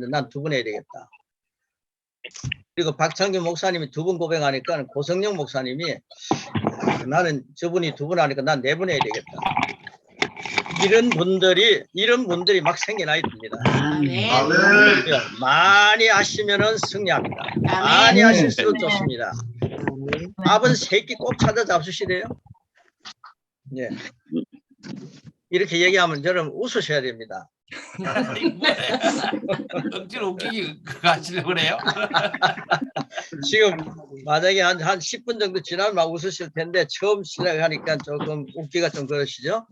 난 두 번 해야 되겠다. 그리고 박창규 목사님이 두 번 고백하니까 고성령 목사님이 나는 저분이 두 번 하니까 난 네 번 해야 되겠다. 이런 분들이 막 생겨나야 됩니다. 많이 하시면은 승리합니다. 많이 하실수록 좋습니다. 밥은 새끼 꼭 찾아 잡수시래요. 예. 이렇게 얘기하면 저는 웃으셔야 됩니다. 억지로 웃기기 하시려고 그래요? 지금 만약에 한 10분 정도 지나면 막 웃으실 텐데 처음 시작하니까 조금 웃기가 좀 그러시죠?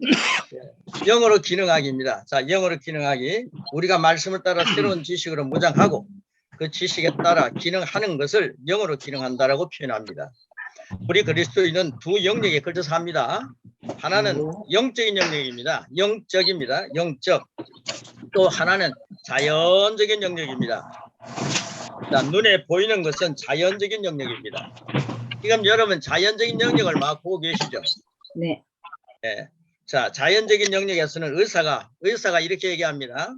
예. 영어로 기능하기입니다. 자, 영어로 기능하기. 우리가 말씀을 따라 새로운 지식으로 무장하고 그 지식에 따라 기능하는 것을 영어로 기능한다라고 표현합니다. 우리 그리스도인은 두 영역에 걸쳐서 합니다. 하나는 영적인 영역입니다. 영적입니다. 영적. 또 하나는 자연적인 영역입니다. 자, 눈에 보이는 것은 자연적인 영역입니다. 지금 여러분 자연적인 영역을 막 보고 계시죠? 네. 네. 자, 자연적인 영역에서는 의사가 이렇게 얘기합니다.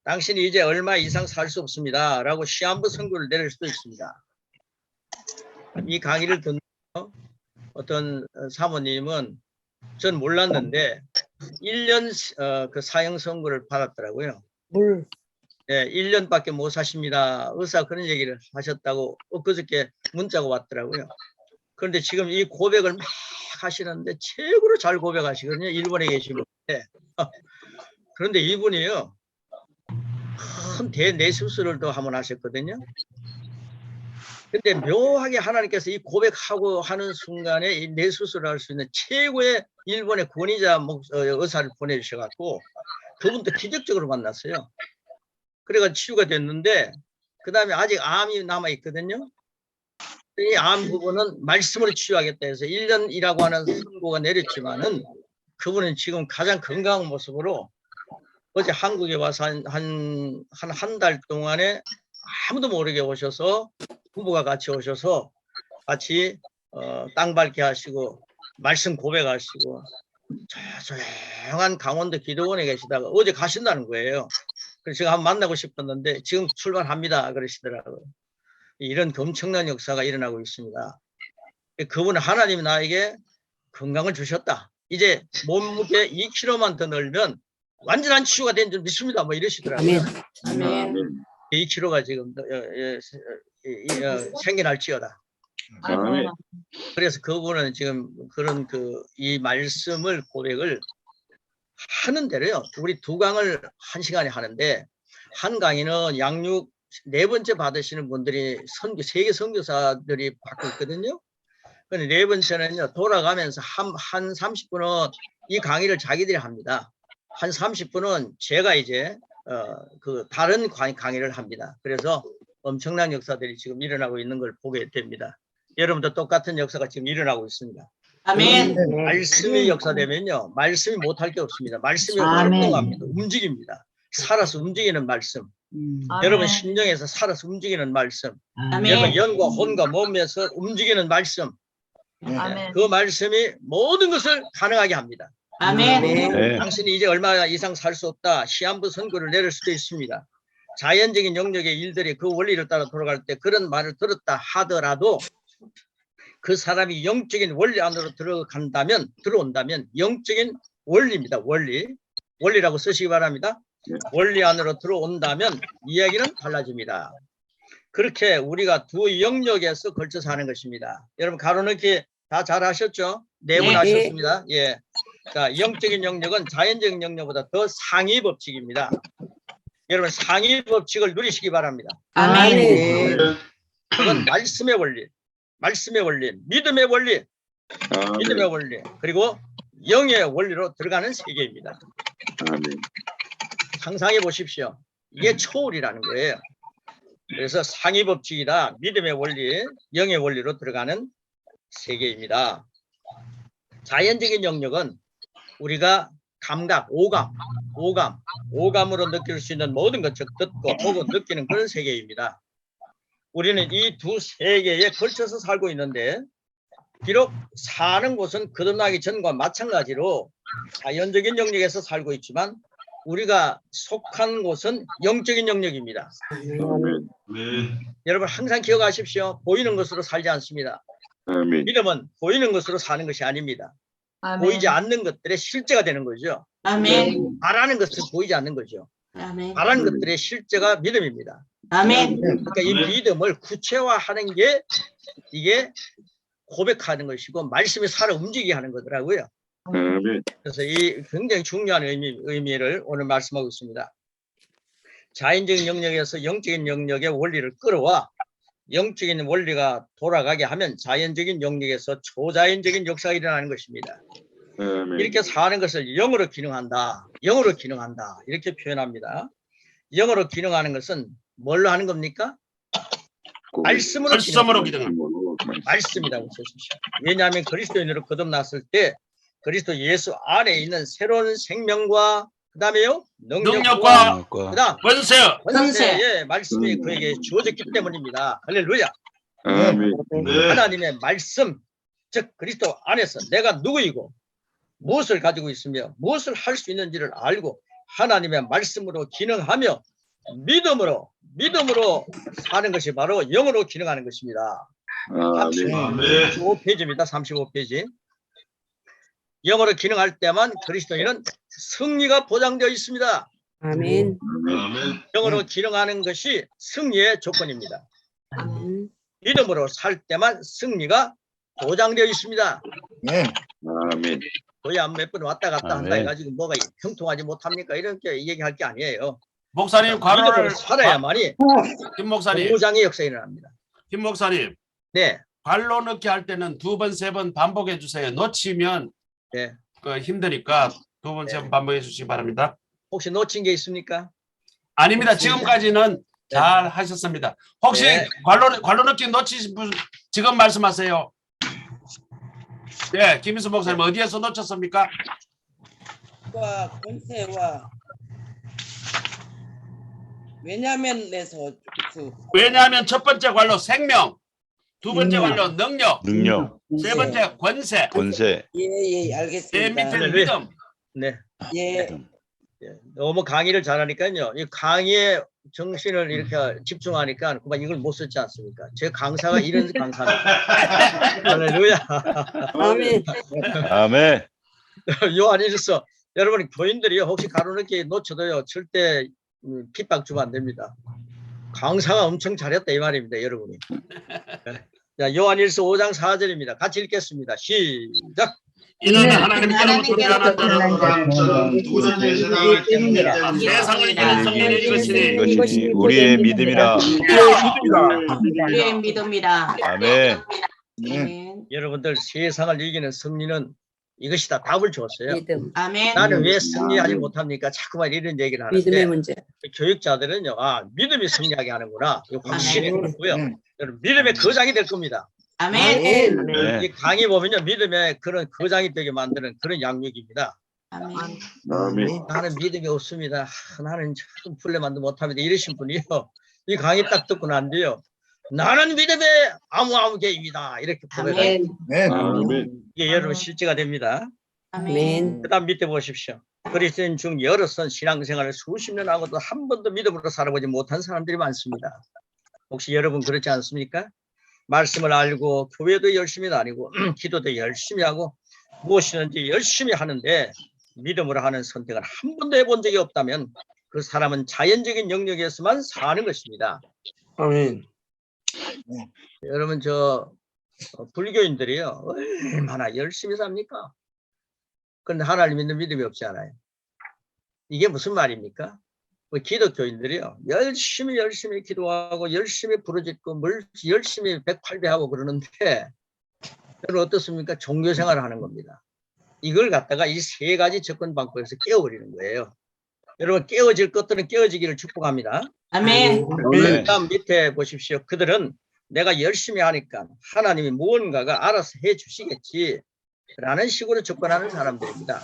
당신이 이제 얼마 이상 살 수 없습니다. 라고 시한부 선고를 내릴 수도 있습니다. 이 강의를 듣는 어떤 사모님은 전 몰랐는데 1년 그 사형 선고를 받았더라고요. 네, 1년밖에 못 사십니다. 의사 그런 얘기를 하셨다고 엊그저께 문자가 왔더라고요. 그런데 지금 이 고백을 막 하시는데 최고로 잘 고백하시거든요. 일본에 계신 분인데. 그런데 이분이요. 큰 대뇌수술을 또 한번 하셨거든요. 근데 묘하게 하나님께서 이 고백하고 하는 순간에 이 뇌수술을 할 수 있는 최고의 일본의 권위자 의사를 보내주셔갖고 그분도 기적적으로 만났어요. 그래가 치유가 됐는데 그 다음에 아직 암이 남아있거든요. 이 암 부분은 말씀으로 치유하겠다 해서 1년이라고 하는 선고가 내렸지만은 그분은 지금 가장 건강한 모습으로 어제 한국에 와서 한 달 동안에 아무도 모르게 오셔서 부부가 같이 오셔서 같이 땅 밟게 하시고 말씀 고백하시고 조용한 강원도 기도원에 계시다가 어제 가신다는 거예요. 그래서 제가 한번 만나고 싶었는데 지금 출발합니다 그러시더라고요. 이런 엄청난 역사가 일어나고 있습니다. 그분은 하나님이 나에게 건강을 주셨다. 이제 몸무게 2kg만 더 늘면 완전한 치유가 된 줄 믿습니다. 뭐 이러시더라고요. 아멘. 2kg가 지금 생겨날지어다. 아멘. 그래서 그분은 지금 그런 이 말씀을 고백을 하는 대로요. 우리 두 강을 1시간에 하는데 한 강의는 양육 4번째 받으시는 분들이 세계 선교사들이 받고 있거든요. 근데 4번째는요. 돌아가면서 한 30분은 이 강의를 자기들이 합니다. 한 30분은 제가 이제 다른 강의를 합니다. 그래서 엄청난 역사들이 지금 일어나고 있는 걸 보게 됩니다. 여러분도 똑같은 역사가 지금 일어나고 있습니다. 아멘. 말씀이 역사되면요. 말씀이 못할 게 없습니다. 말씀이 활동합니다. 움직입니다. 살아서 움직이는 말씀. 여러분 심령에서 살아서 움직이는 말씀. 여러분 영과 혼과 몸에서 움직이는 말씀. 아멘. 그 말씀이 모든 것을 가능하게 합니다. 아멘. 당신이 이제 얼마 이상 살 수 없다. 시한부 선고를 내릴 수도 있습니다. 자연적인 영역의 일들이 그 원리를 따라 돌아갈 때 그런 말을 들었다 하더라도 그 사람이 영적인 원리 안으로 들어온다면 영적인 원리입니다. 원리라고 쓰시기 바랍니다. 원리 안으로 들어온다면 이야기는 달라집니다. 그렇게 우리가 두 영역에서 걸쳐서 하는 것입니다. 여러분 가로넣기 다 잘 하셨죠? 4번 하셨습니다. 예. 자, 영적인 영역은 자연적인 영역보다 더 상위 법칙입니다. 여러분 상위 법칙을 누리시기 바랍니다. 아멘. 그건 말씀의 원리, 믿음의 원리, 그리고 영의 원리로 들어가는 세계입니다. 상상해 보십시오. 이게 초월이라는 거예요. 그래서 상위 법칙이다. 믿음의 원리, 영의 원리로 들어가는 세계입니다. 자연적인 영역은 우리가 감각, 오감으로 느낄 수 있는 모든 것, 즉 듣고 보고 느끼는 그런 세계입니다. 우리는 이 두 세계에 걸쳐서 살고 있는데 비록 사는 곳은 거듭나기 전과 마찬가지로 자연적인 영역에서 살고 있지만 우리가 속한 곳은 영적인 영역입니다. 여러분 항상 기억하십시오. 보이는 것으로 살지 않습니다. 믿음은 보이는 것으로 사는 것이 아닙니다. 보이지 않는 것들의 실제가 되는 거죠. 아멘. 바라는 것은 보이지 않는 거죠. 아멘. 바라는 것들의 실제가 믿음입니다. 아멘. 그러니까 이 믿음을 구체화하는 게 이게 고백하는 것이고 말씀이 살아 움직이게 하는 거더라고요. 그래서 이 굉장히 중요한 의미를 오늘 말씀하고 있습니다. 자연적인 영역에서 영적인 영역의 원리를 끌어와 영적인 원리가 돌아가게 하면 자연적인 영역에서 초자연적인 역사가 일어나는 것입니다. 이렇게 사는 것을 영으로 기능한다. 영으로 기능한다. 이렇게 표현합니다. 영으로 기능하는 것은 뭘로 하는 겁니까? 말씀으로 기능합니다. 말씀이라고 쓰십시오. 왜냐하면 그리스도인으로 거듭났을 때 그리스도 예수 안에 있는 새로운 생명과 그 다음에요 능력과 그다음 권세의 말씀이 그에게 주어졌기 때문입니다. 할렐루야. 하나님의 말씀 즉 그리스도 안에서 내가 누구이고 무엇을 가지고 있으며 무엇을 할 수 있는지를 알고 하나님의 말씀으로 기능하며 믿음으로 사는 것이 바로 영으로 기능하는 것입니다. 35페이지입니다. 35페이지. 영으로 기능할 때만 그리스도인은 승리가 보장되어 있습니다. 아멘. 영으로 기능하는 것이 승리의 조건입니다. 아멘. 믿음으로 살 때만 승리가 보장되어 있습니다. 거의 한 몇 번 왔다 갔다 한다 해가지고 뭐가 형통하지 못합니까? 이렇게 얘기할 게 아니에요. 목사님 믿음으로 관로를 살아야만이 김 목사님. 보장의 역사가 일어납니다. 김 목사님. 네. 관로 넣기 할 때는 2번, 3번 반복해 주세요. 놓치면 네. 힘드니까 2번, 3번 반복해 주시기 바랍니다. 혹시 놓친 게 있습니까? 아닙니다. 지금까지는 잘 하셨습니다. 혹시 네. 관로 넣기 놓치신 분 지금 말씀하세요. 네, 김인수 목사님 어디에서 놓쳤습니까? 권세와 왜냐면에서 왜냐하면 첫 번째 관로 생명, 두 번째 관로 능력, 세 번째 권세, 예 알겠습니다. 네 밑에는 믿음. 네. 예. 너무 강의를 잘하니까요. 이 강의에 정신을 이렇게 집중하니까 그만 이걸 못 썼지 않습니까? 제 강사가 이런 강사입니다. 할렐루야. 아멘. 요한일서 여러분 교인들이요 혹시 가로넣기 놓쳐도요 절대 핍박 주면 안 됩니다. 강사가 엄청 잘했다 이 말입니다, 여러분이. 자, 요한일서 5장 4절입니다. 같이 읽겠습니다. 시작. 이는 하나님께로부터 태어난 자는 세상을 이기는 성령이 이것이 우리의 믿음이라. 우리의 믿음이라. 아멘. 아멘. 여러분들 세상을 이기는 승리는 이것이다. 답을 줬어요. 믿음. 아멘. 나는 왜 승리하지 못합니까? 자꾸만 이런 얘기를 믿음의 하는데 문제. 교육자들은요, 믿음이 승리하게 하는구나. 이거 확실히 그렇고요. 여러분 믿음의 거장이 될 겁니다. 아멘. 네. 이 강의 보면요, 믿음의 그런 거장이 되게 만드는 그런 양육입니다. 아멘. 나는 믿음이 없습니다. 나는 참 플레만도 못합니다. 이러신 분이요, 이 강의 딱 듣고 난 뒤에요, 나는 믿음의 아무 개입니다. 이렇게 보면 이게 여러분 실제가 됩니다. 아멘. 그 다음 밑에 보십시오. 그리스도인 중 여럿은 신앙생활을 수십 년 하고도 한 번도 믿음으로 살아보지 못한 사람들이 많습니다. 혹시 여러분 그렇지 않습니까? 말씀을 알고 교회도 열심히 다니고 기도도 열심히 하고 무엇이든지 열심히 하는데 믿음으로 하는 선택을 한 번도 해본 적이 없다면 그 사람은 자연적인 영역에서만 사는 것입니다. 아멘. 여러분 불교인들이요 얼마나 열심히 삽니까? 그런데 하나님 믿는 믿음이 없지 않아요. 이게 무슨 말입니까? 기독교인들이요 열심히 기도하고 열심히 부르짖고 열심히 108배하고 그러는데 여러분 어떻습니까? 종교생활을 하는 겁니다. 이걸 갖다가 이 세 가지 접근 방법에서 깨워버리는 거예요. 여러분 깨어질 것들은 깨어지기를 축복합니다. 아멘. 다음 밑에 보십시오. 그들은 내가 열심히 하니까 하나님이 무언가가 알아서 해 주시겠지 라는 식으로 접근하는 사람들입니다.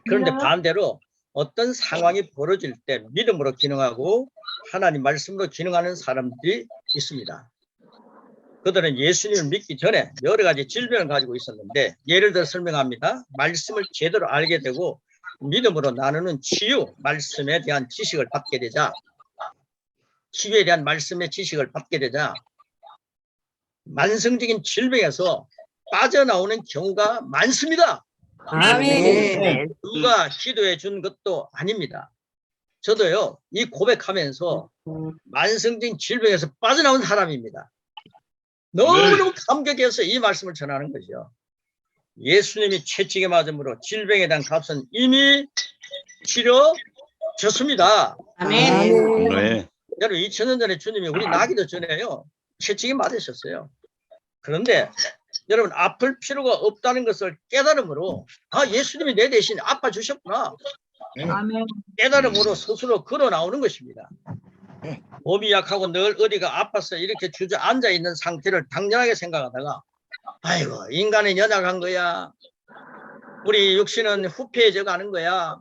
그런데 반대로 어떤 상황이 벌어질 때 믿음으로 기능하고 하나님 말씀으로 기능하는 사람들이 있습니다. 그들은 예수님을 믿기 전에 여러 가지 질병을 가지고 있었는데 예를 들어 설명합니다. 말씀을 제대로 알게 되고 믿음으로 나누는 치유, 말씀에 대한 지식을 받게 되자, 치유에 대한 말씀의 지식을 받게 되자 만성적인 질병에서 빠져나오는 경우가 많습니다. 아멘. 누가 기도해 준 것도 아닙니다. 저도요, 이 고백하면서 만성적인 질병에서 빠져나온 사람입니다. 너무너무 감격해서 이 말씀을 전하는 거죠. 예수님이 채찍에 맞음으로 질병에 대한 값은 이미 치러졌습니다. 아멘. 네. 여러분 2000년 전에 주님이 우리 나기도 전에요, 채찍에 맞으셨어요. 그런데 여러분 아플 필요가 없다는 것을 깨달음으로, 아, 예수님이 내 대신 아파 주셨구나, 깨달음으로 스스로 걸어 나오는 것입니다. 몸이 약하고 늘 어디가 아파서 이렇게 주저앉아 있는 상태를 당연하게 생각하다가, 아이고, 인간은 연약한 거야, 우리 육신은 후패해져 가는 거야,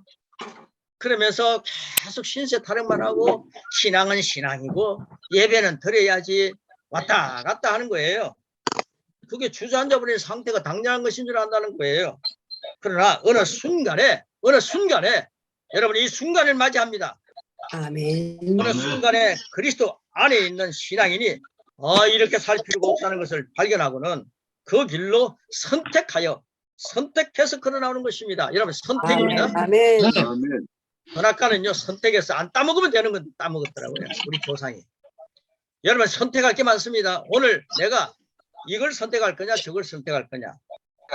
그러면서 계속 신세 타령만 하고 신앙은 신앙이고 예배는 드려야지 왔다 갔다 하는 거예요. 그게 주저앉아 버린 상태가 당연한 것인 줄 안다는 거예요. 그러나 어느 순간에 여러분 이 순간을 맞이합니다. 아멘. 어느 순간에 그리스도 안에 있는 신앙인이 이렇게 살 필요가 없다는 것을 발견하고는 그 길로 선택해서 걸어 나오는 것입니다. 여러분 선택입니다. 아멘. 선악과는요, 선택해서 안 따먹으면 되는 건 따먹었더라고요, 우리 조상이. 여러분 선택할 게 많습니다. 오늘 내가 이걸 선택할 거냐, 저걸 선택할 거냐,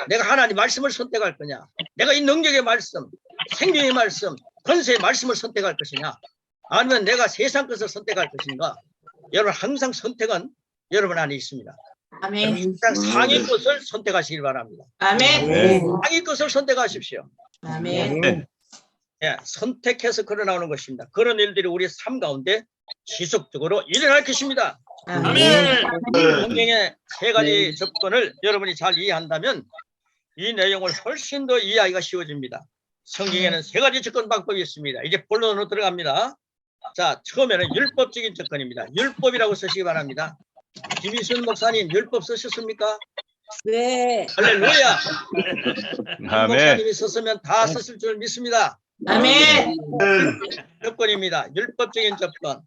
내가 하나님 말씀을 선택할 거냐, 내가 이 능력의 말씀, 생명의 말씀, 권세의 말씀을 선택할 것이냐, 아니면 내가 세상 것을 선택할 것인가. 여러분 항상 선택은 여러분 안에 있습니다. 아멘. 항상 상위 것을 선택하시길 바랍니다. 아멘. 네. 상위 것을 선택하십시오. 아멘. 예, 선택해서 걸어 나오는 것입니다. 그런 일들이 우리 삶 가운데 지속적으로 일어날 것입니다. 아멘. 성경의 세 가지 접근을 여러분이 잘 이해한다면 이 내용을 훨씬 더 이해하기가 쉬워집니다. 성경에는 세 가지 접근 방법이 있습니다. 이제 본론으로 들어갑니다. 자, 처음에는 율법적인 접근입니다. 율법이라고 쓰시기 바랍니다. 김희순 목사님, 율법 쓰셨습니까? 네. 할렐루야. 아멘. 목사님이 썼으면 다 썼을 줄 믿습니다. 아멘. 접근입니다. 율법적인 접근.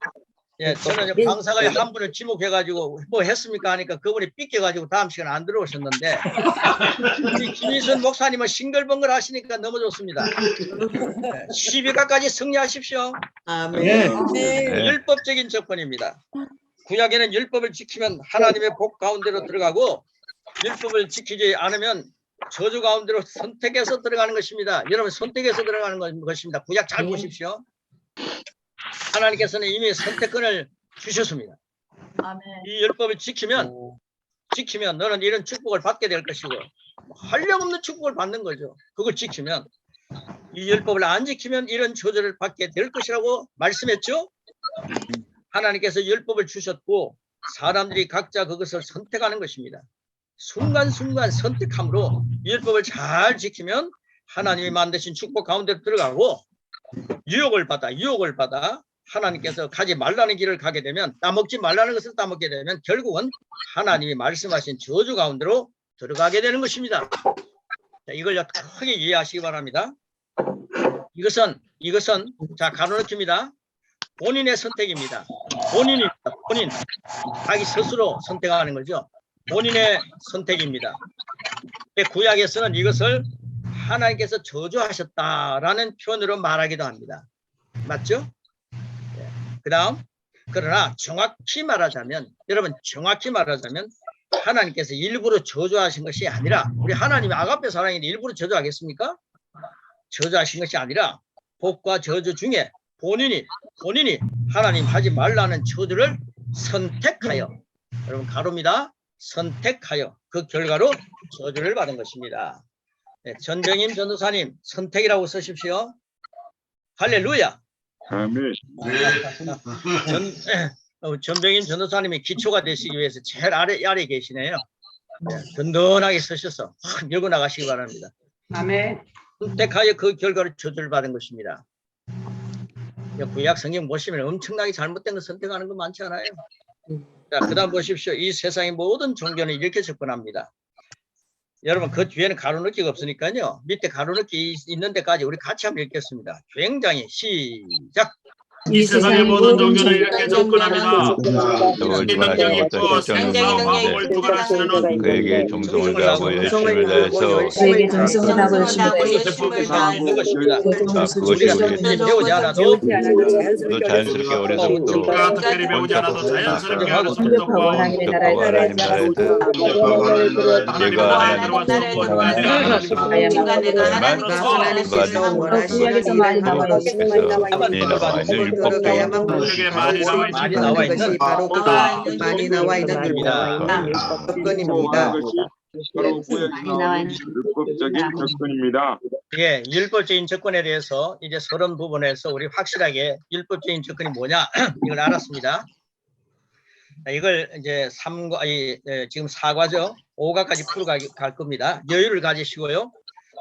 예, 저는 강사가 한 분을 지목해가지고 뭐 했습니까 하니까 그분이 삐껴가지고 다음 시간에 안 들어오셨는데, 우리 김희선 목사님은 싱글벙글 하시니까 너무 좋습니다. 12가까지 승리하십시오. 아멘. 네. 율법적인 접근입니다. 구약에는 율법을 지키면 하나님의 복 가운데로 들어가고, 율법을 지키지 않으면 저주 가운데로 선택해서 들어가는 것입니다. 여러분 선택해서 들어가는 것입니다. 구약 잘 보십시오. 하나님께서는 이미 선택권을 주셨습니다. 이 율법을 지키면 너는 이런 축복을 받게 될 것이고, 한량없는 축복을 받는 거죠. 그걸 지키면. 이 율법을 안 지키면 이런 저주를 받게 될 것이라고 말씀했죠. 하나님께서 율법을 주셨고 사람들이 각자 그것을 선택하는 것입니다. 순간순간 선택함으로 율법을 잘 지키면 하나님이 만드신 축복 가운데 들어가고, 유혹을 받아 하나님께서 가지 말라는 길을 가게 되면, 따먹지 말라는 것을 따먹게 되면 결국은 하나님이 말씀하신 저주 가운데로 들어가게 되는 것입니다. 자, 이걸 크게 이해하시기 바랍니다. 이것은 자, 가로놓기입니다. 본인의 선택입니다. 본인 자기 스스로 선택하는 거죠. 본인의 선택입니다. 구약에서는 이것을 하나님께서 저주하셨다라는 표현으로 말하기도 합니다. 맞죠? 그 다음, 그러나 정확히 말하자면 하나님께서 일부러 저주하신 것이 아니라, 우리 하나님이 아가페 사랑인데 일부러 저주하겠습니까? 저주하신 것이 아니라 복과 저주 중에 본인이 하나님 하지 말라는 저주를 선택하여, 여러분 가로입니다. 선택하여 그 결과로 저주를 받은 것입니다. 네, 전병임 전도사님 선택이라고 쓰십시오. 할렐루야. 전병임 전도사님이 기초가 되시기 위해서 제일 아래 계시네요. 네, 든든하게 쓰셔서 확 밀고 나가시기 바랍니다. 아멘. 선택하여 그 결과로 저주를 받은 것입니다. 구약 성경 보시면 엄청나게 잘못된 거 선택하는 거 많지 않아요? 자, 그 다음 보십시오. 이 세상의 모든 종교는 이렇게 접근합니다. 여러분 그 뒤에는 가로넣기가 없으니까요. 밑에 가로넣기 있는 데까지 우리 같이 한번 읽겠습니다. 굉장히 시작. 이 세상의 모든 종교를 이렇게 접근합니다. 저걸 이 능력이 있고 결정하는 생사함을 부관하시는 그에게 정성을 다하고 열심을 다해서 그에게 정성을 다하고 열심을 그것을 있는 것입니다. 그것이 우리 배우지 않아도 또 자연스럽게 어려서부터 우리가 특별히 배우지 않아도 자연스럽게 어려서 성격하고 하나님의 나라에 하나님 나라에 하나님의 나라에 들어와서 구약에서 많이 나와 우리에게 많이 나와 있는 많이 나와 있는 접근입니다. 바로 구약에 나온 율법적인 접근입니다. 예, 율법적인 접근에 대해서 이제 서론 부분에서 우리 확실하게 율법적인 접근이 뭐냐 이걸 알았습니다. 이걸 이제 지금 4과죠. 5과까지 풀어갈 겁니다. 여유를 가지시고요.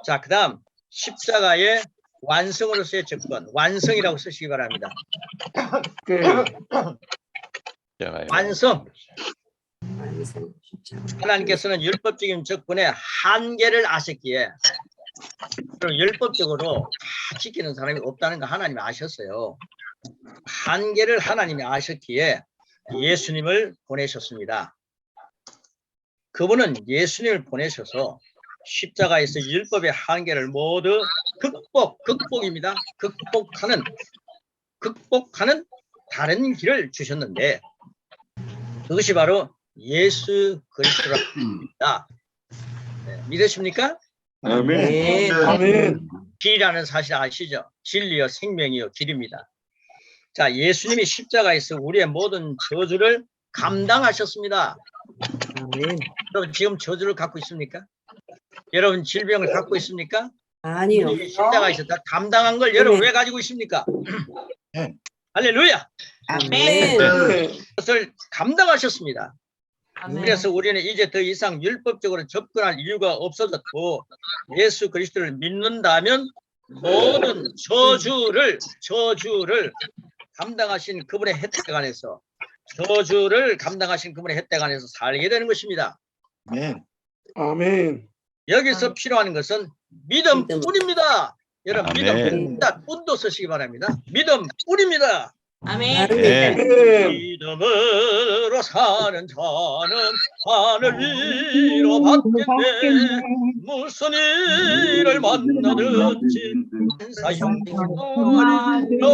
자, 그다음 십자가의 완성으로서의 접근, 완성이라고 쓰시기 바랍니다. 완성. 하나님께서는 율법적인 접근의 한계를 아셨기에 그럼 율법적으로 다 지키는 사람이 없다는 거 하나님이 아셨어요. 한계를 하나님이 아셨기에 예수님을 보내셨습니다. 그분은 예수님을 보내셔서 십자가에서 율법의 한계를 모두 극복입니다. 극복하는 다른 길을 주셨는데 그것이 바로 예수 그리스도랍니다. 네, 믿으십니까? 아멘. 길이라는 사실 아시죠? 진리요 생명이요 길입니다. 자, 예수님이 십자가에서 우리의 모든 저주를 감당하셨습니다. 여러분 지금 저주를 갖고 있습니까? 여러분 질병을 갖고 있습니까? 아니요. 십자가에서 다 감당한 걸 여러분 왜 가지고 있습니까? 할렐루야. 아멘. 그것을 감당하셨습니다. 그래서 우리는 이제 더 이상 율법적으로 접근할 이유가 없어졌고 예수 그리스도를 믿는다면 모든 저주를 감당하신 그분의 혜택 안에서 살게 되는 것입니다. 아멘. 여기서 필요한 것은 믿음뿐입니다. 여러분 아멘. 믿음뿐입니다. 뿐도 쓰시기 바랍니다. 믿음뿐입니다. 아멘. 믿음으로 사는 자는 하늘 위로 받겠네. 무슨 일을 만나든지 만사형통하리라.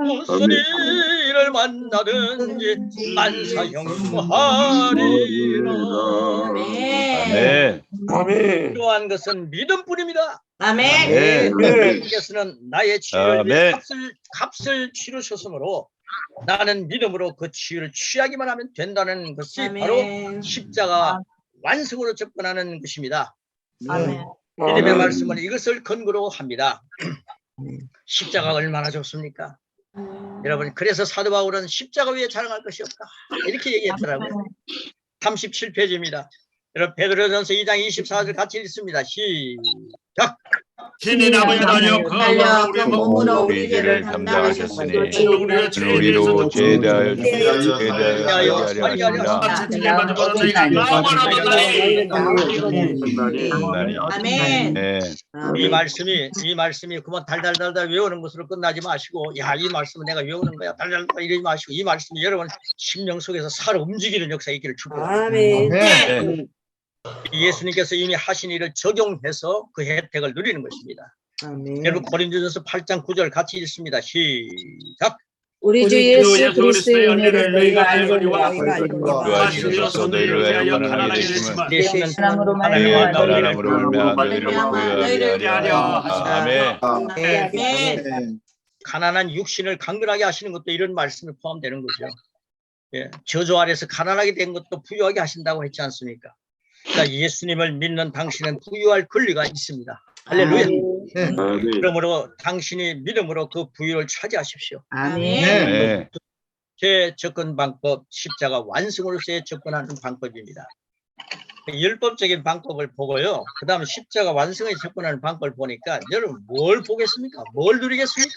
무슨 일을 만나든지 만사형통하리라. 네. 아멘. 필요한 것은 믿음뿐입니다. 아멘. 하나님께서는 나의 치유를 위해 아멘. 값을 치르셨으므로 나는 믿음으로 그 치유를 취하기만 하면 된다는 것이 바로 십자가 완성으로 접근하는 것입니다. 아멘. 믿음의 말씀은 이것을 근거로 합니다. 십자가가 얼마나 좋습니까? 여러분 그래서 사도 바울은 십자가 위에 자랑할 것이 없다 이렇게 얘기했더라고요. 37페이지입니다. 여러분 베드로전서 2장 24절 같이 읽습니다. 시작. 신이 남을 달려 그 달려 몸으로 그 우리 몸으로 죄를 우리를 감당하셨으니 감당하셨으니 우리의 죄에 우리로 대해서 죄에 대하여 죄에 죄하여 하리라. 천지에 맞으므로 저희가 마음을 얻었나니 아멘. 네. 이 말씀이 그만 달달달달 외우는 것으로 끝나지 마시고 야 이 말씀은 내가 외우는 거야 달달달 이러지 마시고 이 말씀이 여러분 심령 속에서 살아 움직이는 역사 있기를 축복합니다. 아멘. 네. 예수님께서 이미 하신 일을 적용해서 그 혜택을 누리는 것입니다. 여러분 고린도전서 8장 9절 같이 읽습니다. 시작. 우리 주 예수 그리스도의 은혜를 너희가 알거니와 그와 주셔서 너희를 위하여 가난하게 되심은 되시는 사랑으로 하나님의 말미암아 나라로 말미암아 너희를 너희를 구하게 하려 하시니. 아멘. 아멘. 가난한 육신을 강건하게 하시는 것도 이런 말씀에 포함되는 거죠. 예, 저주 아래서 가난하게 된 것도 부유하게 하신다고 했지 않습니까? 그러니까 예수님을 믿는 당신은 부유할 권리가 있습니다. 할렐루야. 그러므로 당신이 믿음으로 그 부유를 차지하십시오. 아멘. 네. 제 접근 방법 십자가 완성으로서의 접근하는 방법입니다. 율법적인 방법을 보고요. 그 다음 십자가 완성에 접근하는 방법을 보니까 여러분 뭘 보겠습니까? 뭘 누리겠습니까?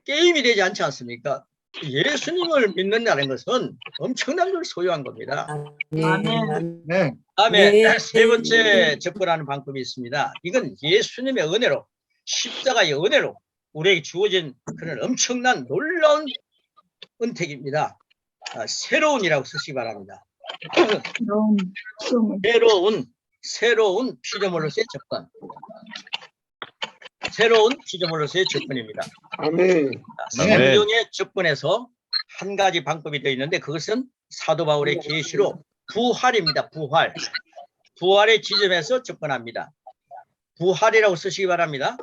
게임이 되지 않지 않습니까? 예수님을 믿는다는 것은 엄청난 걸 소유한 겁니다. 아멘. 다음에 네. 세 번째 접근하는 방법이 있습니다. 이건 예수님의 은혜로, 십자가의 은혜로 우리에게 주어진 그런 엄청난 놀라운 은택입니다. 새로운이라고 쓰시기 바랍니다. 새로운 피조물로서의 접근. 새로운 피조물로서의 접근입니다. 아멘. 성경의 접근에서 한 가지 방법이 되어 있는데 그것은 사도 바울의 계시로 부활입니다. 부활. 부활의 지점에서 접근합니다. 부활이라고 쓰시기 바랍니다.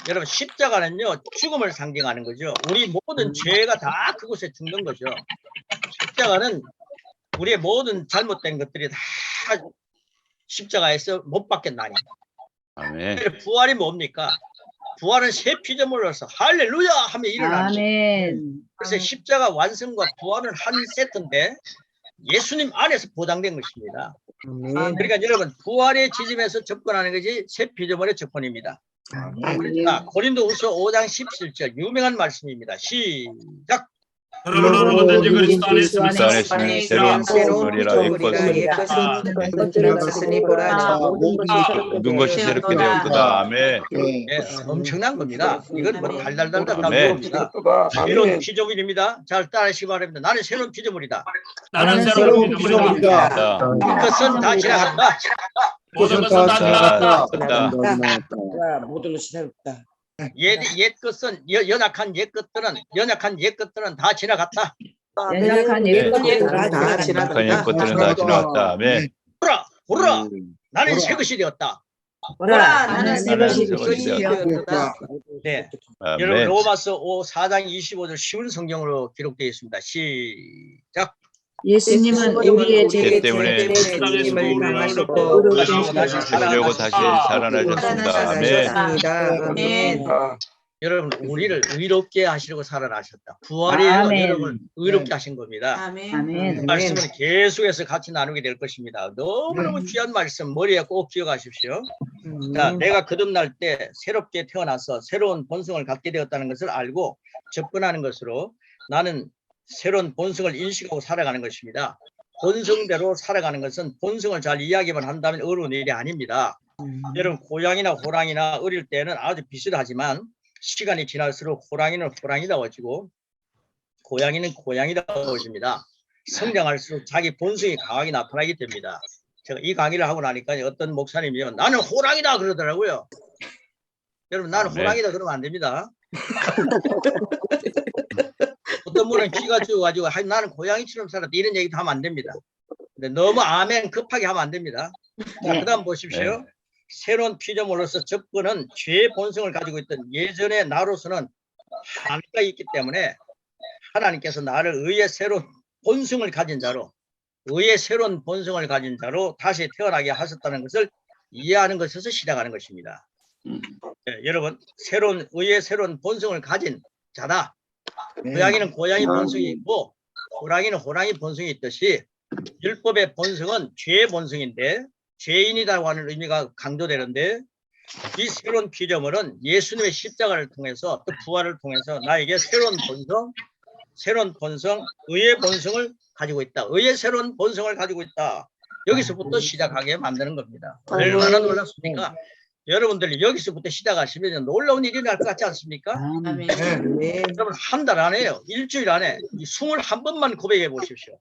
여러분 십자가는요 죽음을 상징하는 거죠. 우리 모든 죄가 다 그곳에 죽는 거죠. 십자가는 우리의 모든 잘못된 것들이 다 십자가에서 못 받겠나니. 아멘. 부활이 뭡니까? 부활은 새 피조물로서 할렐루야 하며 일어나는 거죠. 아멘. 그래서 십자가 완성과 부활은 한 세트인데 예수님 안에서 보장된 것입니다. 그러니까 여러분 부활의 지점에서 접근하는 것이 새 피조물의 접근입니다. 자, 고린도후서 5장 17절 유명한 말씀입니다. 시작. 여러분은 뭐든지 그리스도 안에 그리스도 안에 있으면 있으면 새로운 피조물이라 피조물이라 옛것은 것으니 보라 모든 것이 새롭게 되었도다. 아멘. 예, 엄청난 겁니다. 이건 뭐 달달달달 아멘. 겁니다. 새로운 피조물입니다. 잘 따르시기 바랍니다. 나는 새로운 피조물이다. 나는 새로운 피조물이다. 자, 그것은 다 지나갔다. 모든 것은 다 지나갔다. 자, 모든 것이 새롭다. 옛 것은 연약한 옛 것들은 다 지나갔다. 연약한 네. 예것 다 북한 옛 것들은 다 지나갔다. 아멘. 보라, 나는 새 것이 되었다. 보라 나는 새 것이 나는 새 것이 되었다. 네, 여러분 아멘. 로마서 4장 25절 쉬운 성경으로 기록되어 있습니다. 시작. 예수님은 우리의 죄 때문에 주님을 당하셨고 그리고 다시 죽으려고 다시 살아나셨습니다. 아멘. 아멘. 여러분 우리를 의롭게 하시려고 살아나셨다. 부활이 아멘. 여러분 의롭게 하신 겁니다. 아멘. 이 말씀은 계속해서 같이 나누게 될 것입니다. 너무너무 귀한 말씀 머리에 꼭 기억하십시오. 자, 내가 거듭날 때 새롭게 태어나서 새로운 본성을 갖게 되었다는 것을 알고 접근하는 것으로 나는 새로운 본성을 인식하고 살아가는 것입니다. 본성대로 살아가는 것은 본성을 잘 이야기만 한다면 어려운 일이 아닙니다. 여러분 고양이나 호랑이나 어릴 때는 아주 비슷하지만 시간이 지날수록 호랑이는 호랑이다워지고 고양이는 고양이다워집니다. 성장할수록 자기 본성이 강하게 나타나게 됩니다. 제가 이 강의를 하고 나니까 어떤 목사님이요 나는 호랑이다 그러더라고요. 여러분 나는 네. 호랑이다 그러면 안 됩니다. 어떤 분은 귀가 죽어가지고 나는 고양이처럼 살았다 이런 얘기도 하면 안 됩니다. 근데 너무 아멘 급하게 하면 안 됩니다. 자, 그 다음 보십시오. 네. 새로운 피조물로서 접근은 죄의 본성을 가지고 있던 예전의 나로서는 한계가 있기 때문에 하나님께서 나를 의의 새로운 본성을 가진 자로 다시 태어나게 하셨다는 것을 이해하는 것에서 시작하는 것입니다. 네, 여러분 의의 새로운 본성을 가진 자다. 고양이는 고양이 본성이 있고 호랑이는 호랑이 본성이 있듯이 율법의 본성은 죄의 본성인데 죄인이라고 하는 의미가 강조되는데 이 새로운 피조물은 예수님의 십자가를 통해서 또 부활을 통해서 나에게 새로운 본성, 의의 본성을 가지고 있다. 의의 새로운 본성을 가지고 있다. 여기서부터 시작하게 만드는 겁니다. 얼마나 놀랍습니까? 여러분들이 여기서부터 시작하시면 놀라운 일이 날 것 같지 않습니까? 아멘. 여러분 한 달 안에요. 일주일 안에 21번만 고백해 보십시오.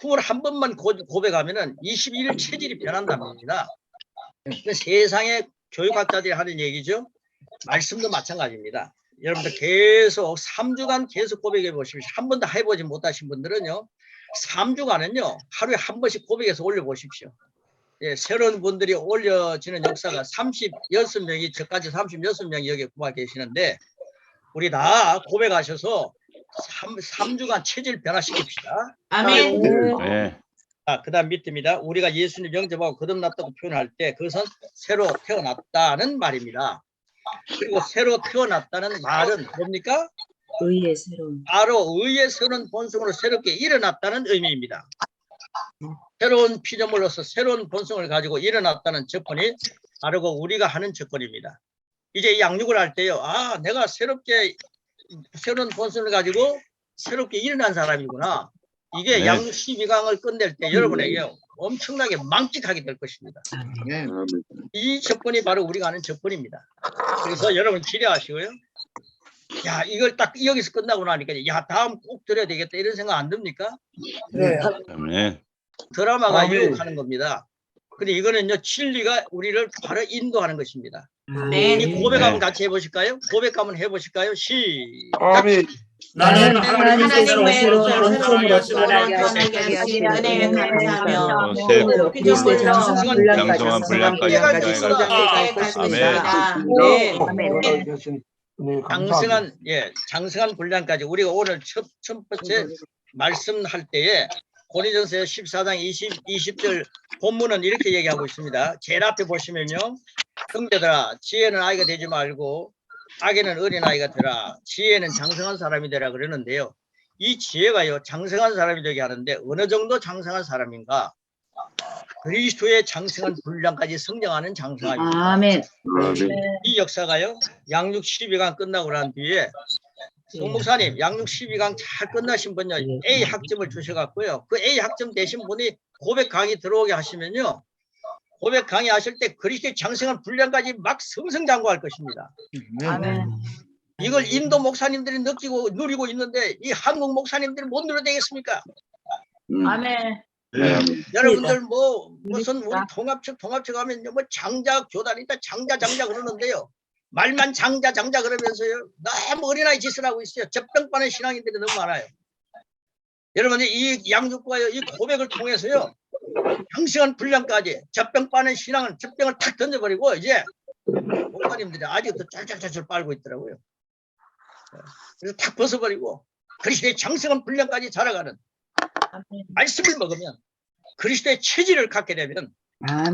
21번만 고백하면은 21일 체질이 변한답니다. 세상의 교육학자들이 하는 얘기죠. 말씀도 마찬가지입니다. 여러분들 계속 3주간 계속 고백해 보십시오. 한 번도 해보지 못하신 분들은요. 3주간은요. 하루에 한 번씩 고백해서 올려보십시오. 예, 새로운 분들이 올려지는 역사가 36명이 저까지 36명이 여기 고마 계시는데 우리 다 고백하셔서 3주간 체질 변화시킵시다. 아멘. 네. 그 다음 밑입니다. 우리가 예수님 영접하고 거듭났다고 표현할 때 그것은 새로 태어났다는 말입니다. 그리고 새로 태어났다는 말은 뭡니까? 의의 새로운 바로 의의 새로운 본성으로 새롭게 일어났다는 의미입니다. 새로운 피조물로서 새로운 본성을 가지고 일어났다는 접근이 바르고 우리가 하는 접근입니다. 이제 양육을 할 때요. 내가 새로운 본성을 가지고 새롭게 일어난 사람이구나. 이게 네. 양육 12강을 끝낼 때 여러분에게 엄청나게 망직하게 될 것입니다. 아멘. 이 접근이 바로 우리가 아는 접근입니다. 그래서 여러분 기대하시고요. 야, 이걸 딱 여기서 끝나고 나니까 야, 다음 꼭 들어야 되겠다 이런 생각 안 듭니까? 아멘. 드라마가 아멘. 유혹하는 겁니다. 근데 이거는요, 진리가 우리를 바로 인도하는 것입니다. 네. 이 고백 한번 네. 같이 해보실까요? 고백 한번 해보실까요? 시작. 아멘. 나는 하나님께서 새로운 하나님의 원천으로 말씀을 변하게 하신 은혜에 감사하며 새 오늘 그리스도의 장성한 분량까지 장성한 분량까지 성장할 성장할 것입니다. 장성한 분량까지 우리가 오늘 첫 번째 말씀할 때에 고린도전서 14장 20절 본문은 이렇게 얘기하고 있습니다. 제일 앞에 보시면요. 형제들아 지혜는 아이가 되지 말고 악에는 어린아이가 되라. 지혜는 장성한 사람이 되라 그러는데요. 이 지혜가요. 장성한 사람이 되게 하는데 어느 정도 장성한 사람인가? 그리스도의 장성한 분량까지 성장하는 장성함입니다. 아멘. 이 역사가요. 양육 12강 끝나고 난 뒤에 송 목사님 양육 12강 잘 끝나신 분요 A 학점을 주셔갖고요. 그 A 학점 되신 분이 고백 강의 들어오게 하시면요. 고백 강의 하실 때 그리스도의 장성한 분량까지 막 승승장구할 것입니다. 아멘. 이걸 인도 목사님들이 느끼고 누리고 있는데 이 한국 목사님들이 못 누려야 되겠습니까? 아멘. 여러분들 뭐 무슨 우리 통합측 하면요 뭐 장자 교단이다 장자 그러는데요. 말만 장자 그러면서요 너무 어린아이 짓을 하고 있어요. 젖병 빠는 신앙인들이 너무 많아요. 여러분들 이 양육과요 이 고백을 통해서요 장성한 분량까지 젖병 빠는 신앙은 젖병을 탁 던져버리고 이제 목사님들이 아직도 쫄쫄쫄쫄 빨고 있더라고요. 그래서 탁 벗어버리고 그리스도의 장성한 분량까지 자라가는 말씀을 먹으면 그리스도의 체질을 갖게 되면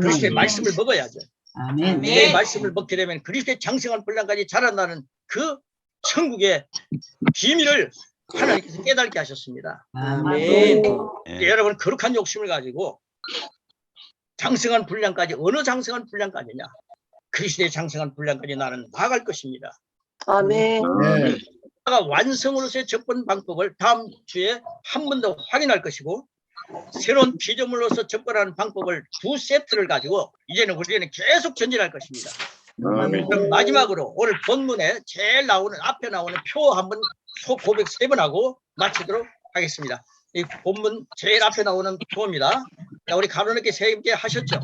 그리스도의 말씀을 먹어야죠. 아멘. 내 말씀을 먹게 되면 그리스도의 장성한 분량까지 자란다는 그 천국의 비밀을 하나님께서 깨닫게 하셨습니다. 아멘. 근데 여러분 거룩한 욕심을 가지고 장성한 분량까지 어느 장성한 분량까지냐? 그리스도의 장성한 분량까지 나는 나아갈 것입니다. 아멘. 완성으로서의 접근 방법을 다음 주에 한 번 더 확인할 것이고 새로운 피조물로서 접근하는 방법을 2세트를 가지고 이제는 우리는 계속 전진할 것입니다. 그럼 마지막으로 오늘 본문에 제일 나오는 앞에 나오는 표 한번 고백 3번 하고 마치도록 하겠습니다. 이 본문 제일 앞에 나오는 표입니다. 자, 우리 가로늦게 세 개 하셨죠?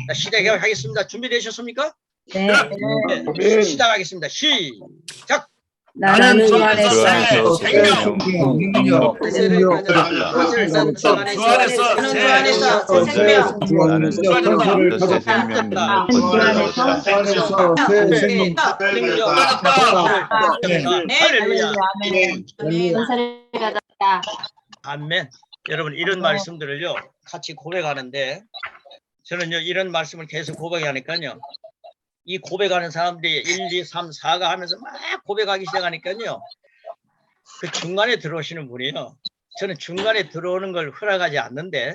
자, 시작하겠습니다. 준비되셨습니까? 네. 네. 시작하겠습니다. 시작. 나는 주 안에서 주 안에서 능력, 주 안에서 새 생명. 나는 새 생명 할렐루야. 은사를 받았다. 아멘. 여러분 이런 말씀들을요 같이 고백하는데 저는요 이런 말씀을 계속 고백하니까요 이 고백하는 사람들이 1, 2, 3, 4가 하면서 막 고백하기 시작하니까요 그 중간에 들어오시는 분이요 저는 중간에 들어오는 걸 허락하지 않는데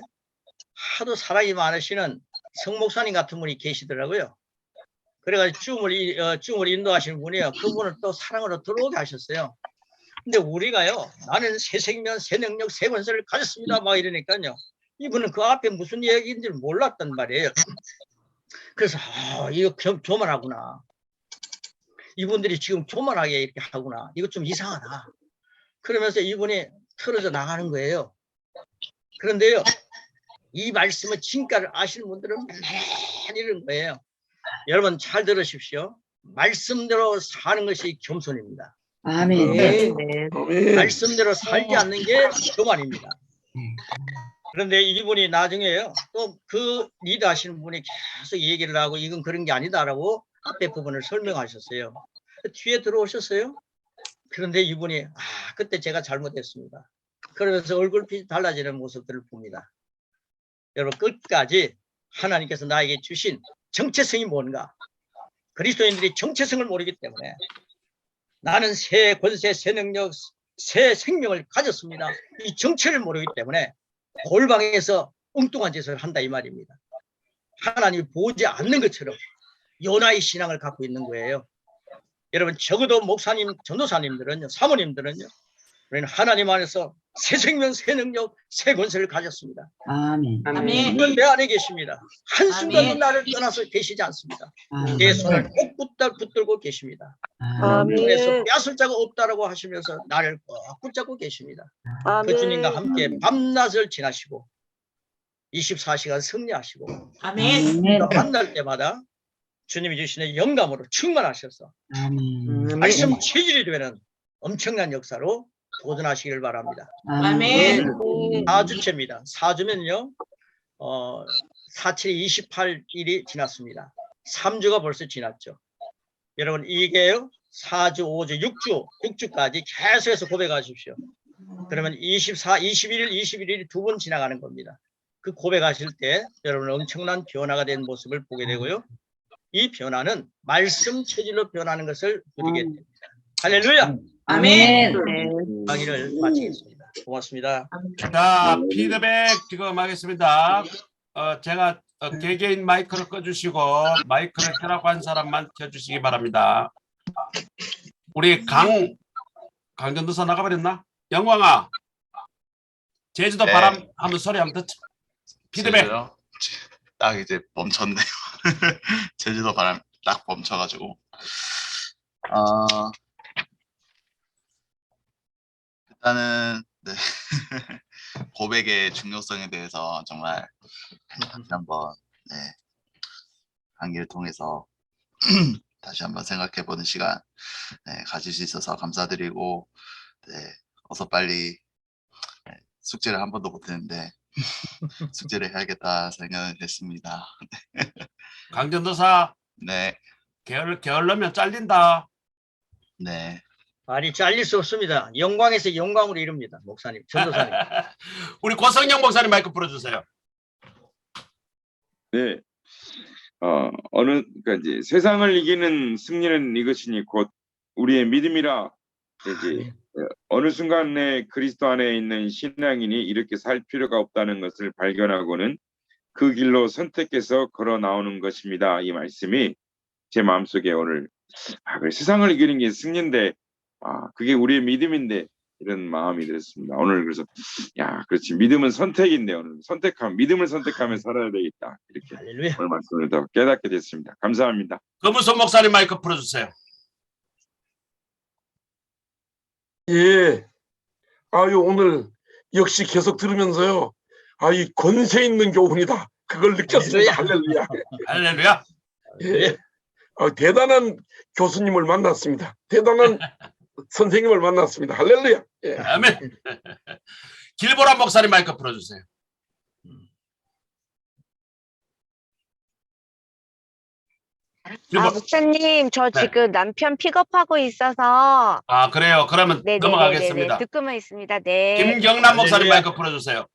하도 사랑이 많으시는 성목사님 같은 분이 계시더라고요. 그래가지고 줌을 인도하시는 분이요 그분을 또 사랑으로 들어오게 하셨어요. 근데 우리가요 나는 새 생명 새 능력 새 권세를 가졌습니다 막 이러니까요 이분은 그 앞에 무슨 얘기인지 몰랐단 말이에요. 그래서 이거 교만하구나. 이분들이 지금 교만하게 이렇게 하구나. 이거 좀 이상하다. 그러면서 이분이 틀어져 나가는 거예요. 그런데요 이 말씀의 진가를 아시는 분들은 맨 이런 거예요. 여러분 잘 들으십시오. 말씀대로 사는 것이 겸손입니다. 아멘. 말씀대로 살지 않는 게 교만입니다. 그런데 이분이 나중에요 또 그 리더 하시는 분이 계속 얘기를 하고 이건 그런 게 아니다라고 앞에 부분을 설명하셨어요. 뒤에 들어오셨어요. 그런데 이분이 그때 제가 잘못했습니다. 그러면서 얼굴빛이 달라지는 모습들을 봅니다. 여러분 끝까지 하나님께서 나에게 주신 정체성이 뭔가 그리스도인들이 정체성을 모르기 때문에 나는 새 권세 새 능력 새 생명을 가졌습니다. 이 정체를 모르기 때문에 골방에서 엉뚱한 짓을 한다 이 말입니다. 하나님이 보지 않는 것처럼 요나의 신앙을 갖고 있는 거예요. 여러분 적어도 목사님 전도사님들은요 사모님들은요 우리는 하나님 안에서 새 생명, 새 능력, 새 권세를 가졌습니다. 아멘. 아멘. 주는 내 안에 계십니다. 한순간도 아멘. 나를 떠나서 계시지 않습니다. 아멘. 내 손을 꼭 붙들고 계십니다. 그래서 빼앗을 자가 없다라고 하시면서 나를 꼭 붙잡고 계십니다. 그 주님과 함께 밤낮을 지나시고 24시간 승리하시고 아멘. 아멘. 만날 때마다 주님이 주시는 영감으로 충만하셔서 아멘. 말씀 체질이 되는 엄청난 역사로 도전하시길 바랍니다. 아멘. 4주째입니다. 4주면요 4, 7, 28일이 지났습니다. 3주가 벌써 지났죠. 여러분 이게요 4주, 5주, 6주까지 계속해서 고백하십시오. 그러면 24, 21일, 21일이 두 번 지나가는 겁니다. 그 고백하실 때 여러분 엄청난 변화가 된 모습을 보게 되고요. 이 변화는 말씀 체질로 변하는 것을 누리게 됩니다. 할렐루야! 아멘. 강의를 마치겠습니다. 고맙습니다. 자, 피드백 지금 하겠습니다. 제가 개개인 마이크를 꺼주시고 마이크를 켜라고 한 사람만 켜주시기 바랍니다. 우리 강전도사 나가버렸나? 영광아, 제주도 네. 바람 한번 소리 한번 듣자. 피드백. 제주도? 딱 이제 멈췄네요. 제주도 바람 딱 멈춰가지고. 일단은 네. 고백의 중요성에 대해서 정말 다시 한번 네. 강의를 통해서 다시 한번 생각해보는 시간 네, 가질 수 있어서 감사드리고 네, 어서 빨리 네, 숙제를 한 번도 못했는데 숙제를 해야겠다 생각을 했습니다. 강전도사 네, 게을르면 잘린다. 네. 말이 잘릴 수 없습니다. 영광에서 영광으로 이릅니다. 목사님, 전도사님. 우리 고성영 목사님 마이크 풀어주세요. 네. 그러니까 이제 세상을 이기는 승리는 이것이니 곧 우리의 믿음이라. 이제 어느 순간에 그리스도 안에 있는 신앙인이 이렇게 살 필요가 없다는 것을 발견하고는 그 길로 선택해서 걸어 나오는 것입니다. 이 말씀이 제 마음속에 오늘 그래, 세상을 이기는 게 승리인데 그게 우리의 믿음인데 이런 마음이 들었습니다. 오늘 그래서 그렇지, 믿음은 선택인데 오늘 믿음을 선택하며 살아야 되겠다, 이렇게 할렐루야. 오늘 말씀을 더 깨닫게 됐습니다. 감사합니다. 금우선 목사님 마이크 풀어주세요. 예. 오늘 역시 계속 들으면서요. 이 권세 있는 교훈이다. 그걸 느꼈습니다. 할렐루야. 할렐루야. 예. 대단한 교수님을 만났습니다. 대단한 선생님을 만났습니다. 할렐루야. 예. 아멘. 길보라 목사님 마이크 풀어주세요. 목사님, 저 네. 지금 남편 픽업하고 있어서. 그래요. 그러면 네네네네네. 넘어가겠습니다. 듣고만 있습니다. 네. 김경남 목사님 할렐루야. 마이크 풀어주세요.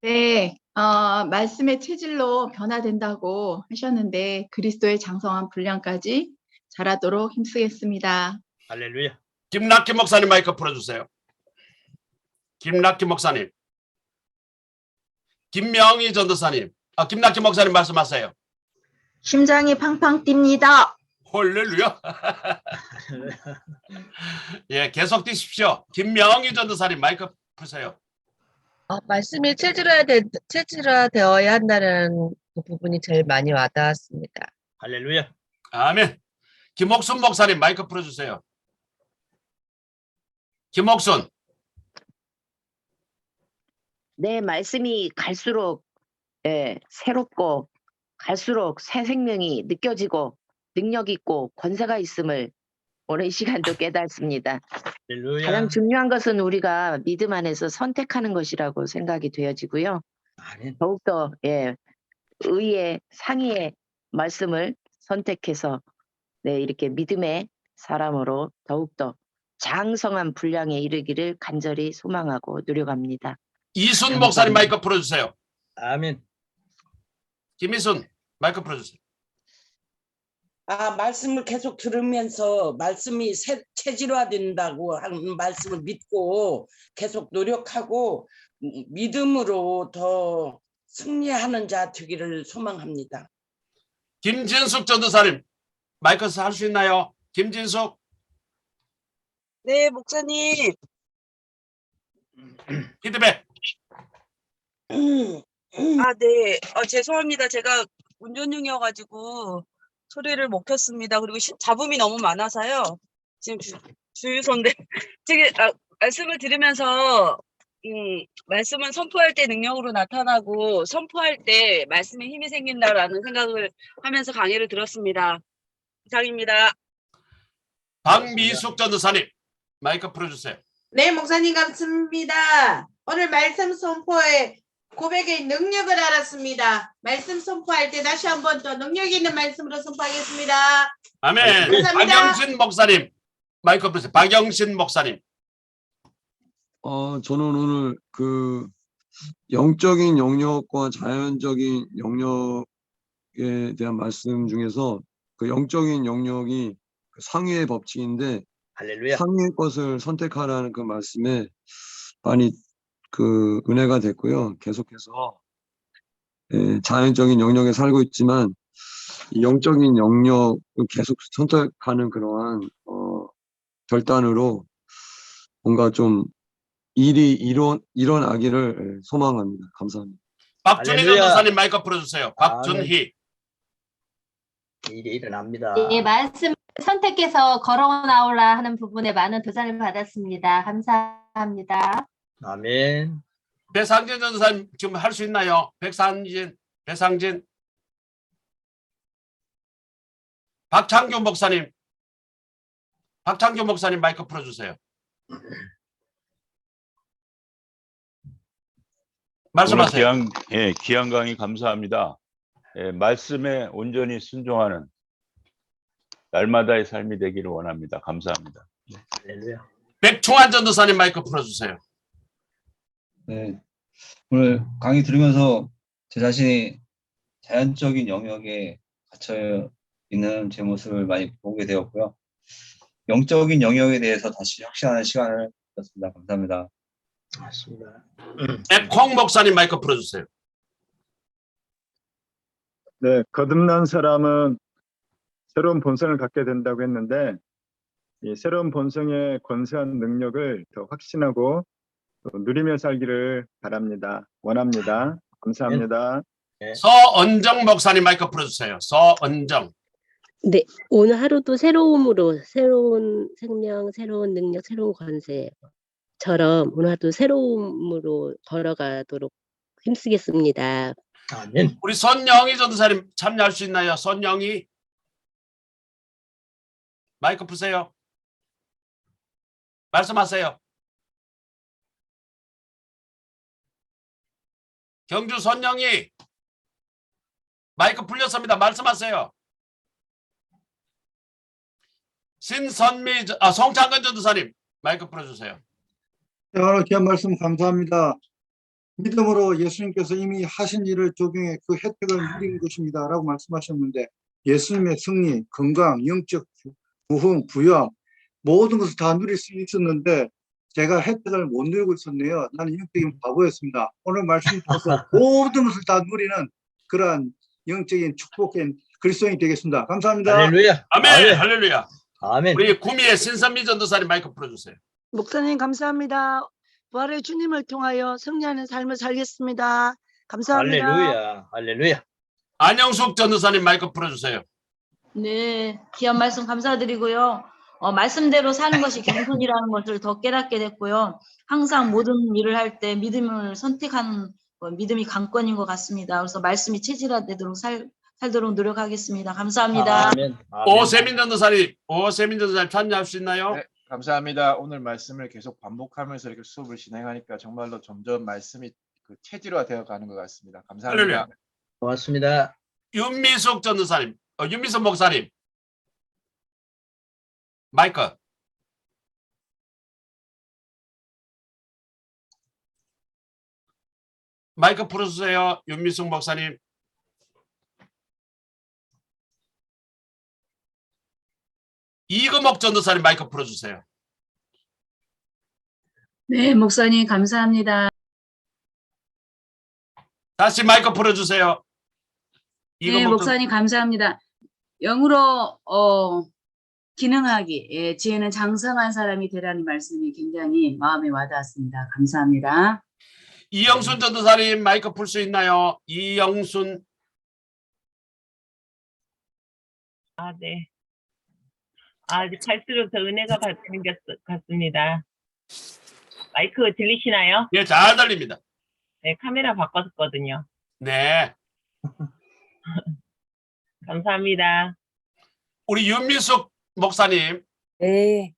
네, 말씀의 체질로 변화된다고 하셨는데 그리스도의 장성한 분량까지 자라도록 힘쓰겠습니다. 할렐루야. 김낙희 목사님 마이크 풀어주세요. 김낙희 목사님. 김명희 전도사님. 김낙희 목사님 말씀하세요. 심장이 팡팡 뜁니다. 할렐루야. 예, 계속 뛰십시오. 김명희 전도사님 마이크 푸세요. 말씀이 체질화되어야 한다는 그 부분이 제일 많이 와닿았습니다. 할렐루야. 아멘. 김옥순 목사님 마이크 풀어주세요. 김옥순. 내 말씀이 갈수록 새롭고 갈수록 새 생명이 느껴지고 능력 있고 권세가 있음을 오늘 이 시간도 깨닫습니다. 할렐루야. 가장 중요한 것은 우리가 믿음 안에서 선택하는 것이라고 생각이 되어지고요. 아멘. 더욱더 의의 상의의 말씀을 선택해서 이렇게 믿음의 사람으로 더욱더 장성한 분량에 이르기를 간절히 소망하고 노력합니다. 이순 목사님 마이크 풀어주세요. 아멘. 김이순 마이크 풀어주세요. 말씀을 계속 들으면서 말씀이 체질화된다고 하는 말씀을 믿고 계속 노력하고 믿음으로 더 승리하는 자 되기를 소망합니다. 김진숙 전도사님 마이크 할 수 있나요? 김진숙. 네, 목사님. 피드백. 네. 죄송합니다. 제가 운전 중이어가지고 소리를 못 켰습니다. 그리고 잡음이 너무 많아서요. 지금 주유소인데 되게 말씀을 들으면서 말씀은 선포할 때 능력으로 나타나고 선포할 때 말씀에 힘이 생긴다라는 생각을 하면서 강의를 들었습니다. 이상입니다. 박미숙 전도사님 마이크 풀어주세요. 네, 목사님 감사합니다. 오늘 말씀 선포에 고백의 능력을 알았습니다. 말씀 선포할 때 다시 한번 더 능력 있는 말씀으로 선포하겠습니다. 아멘. 감사합니다. 박영신 목사님 마이크 풀으세요. 박영신 목사님. 저는 오늘 그 영적인 영역과 자연적인 영역에 대한 말씀 중에서 그 영적인 영역이 그 상위의 법칙인데 할렐루야. 상위의 것을 선택하라는 그 말씀에 많이 그 은혜가 됐고요. 계속해서 자연적인 영역에 살고 있지만 이 영적인 영역을 계속 선택하는 그러한 결단으로 뭔가 좀 일이 일어나기를 소망합니다. 감사합니다. 박준희 할렐루야. 전도사님 마이크 풀어주세요. 박준희. 일이 일어납니다. 예, 말씀 선택해서 걸어 나오라 하는 부분에 많은 도전을 받았습니다. 감사합니다. 아멘. 배상진 전도사님 지금 할 수 있나요? 배상진. 박창규 목사님 마이크 풀어주세요. 말씀하세요. 귀한 강의 감사합니다. 말씀에 온전히 순종하는 날마다의 삶이 되기를 원합니다. 감사합니다. 할렐루야. 백충환 전도사님 마이크 풀어주세요. 네, 오늘 강의 들으면서 제 자신이 자연적인 영역에 갇혀 있는 제 모습을 많이 보게 되었고요. 영적인 영역에 대해서 다시 확신하는 시간을 가졌습니다. 감사합니다. 맞습니다. 백홍 목사님 마이크 풀어주세요. 네, 거듭난 사람은 새로운 본성을 갖게 된다고 했는데 이 새로운 본성의 권세한 능력을 더 확신하고 또 누리며 살기를 바랍니다. 원합니다. 감사합니다. 서언정 목사님 마이크 풀어주세요. 서언정. 네, 오늘 하루도 새로움으로 새로운 생명, 새로운 능력, 새로운 권세처럼 오늘 하루도 새로움으로 걸어가도록 힘쓰겠습니다. 아멘. 우리 손영희 전도사님 참여할 수 있나요? 손영희 마이크 푸세요. 말씀하세요. 경주 손영희 마이크 풀렸습니다. 말씀하세요. 송창근 전도사님 마이크 풀어주세요. 네, 오늘 귀한 말씀 감사합니다. 믿음으로 예수님께서 이미 하신 일을 적용해 그 혜택을 누린 것입니다 라고 말씀하셨는데 예수님의 승리, 건강, 영적 부흥, 부여 모든 것을 다 누릴 수 있었는데 제가 혜택을 못 누리고 있었네요. 나는 영적인 바보였습니다. 오늘 말씀 통해서 모든 것을 다 누리는 그러한 영적인 축복된 그리스도인이 되겠습니다. 감사합니다. 할렐루야. 아멘. 할렐루야. 아멘. 우리 구미의 신선미 전도사님 마이크 풀어주세요. 목사님 감사합니다. 부활의 주님을 통하여 승리하는 삶을 살겠습니다. 감사합니다. 할렐루야. 할렐루야. 안영숙 전도사님 마이크 풀어주세요. 네, 귀한 말씀 감사드리고요. 말씀대로 사는 것이 겸손이라는 것을 더 깨닫게 됐고요. 항상 모든 일을 할 때 믿음을 선택하는 믿음이 관건인 것 같습니다. 그래서 말씀이 체질화되도록 살도록 노력하겠습니다. 감사합니다. 아멘. 오세민 전도사님 참여할 수 있나요? 네, 감사합니다. 오늘 말씀을 계속 반복하면서 이렇게 수업을 진행하니까 정말로 점점 말씀이 그 체질화되어 가는 것 같습니다. 감사합니다. 할렐루야. 고맙습니다. 윤미숙 전도사님, 윤미숙 목사님 마이크. 마이크 풀어주세요. 윤미숙 목사님. 이금옥 전도사님 마이크 풀어주세요. 네, 목사님 감사합니다. 다시 마이크 풀어주세요. 네, 목사님 감사합니다. 영으로 기능하기, 예, 지혜는 장성한 사람이 되라는 말씀이 굉장히 마음에 와닿았습니다. 감사합니다. 이영순 전도사님 마이크 풀 수 있나요? 이영순. 네. 갈수록 더 은혜가 받는 것 같습니다. 마이크 들리시나요? 예, 잘 들립니다. 네, 카메라 바꿨거든요. 네. 감사합니다. 우리 윤미숙 목사님. 네.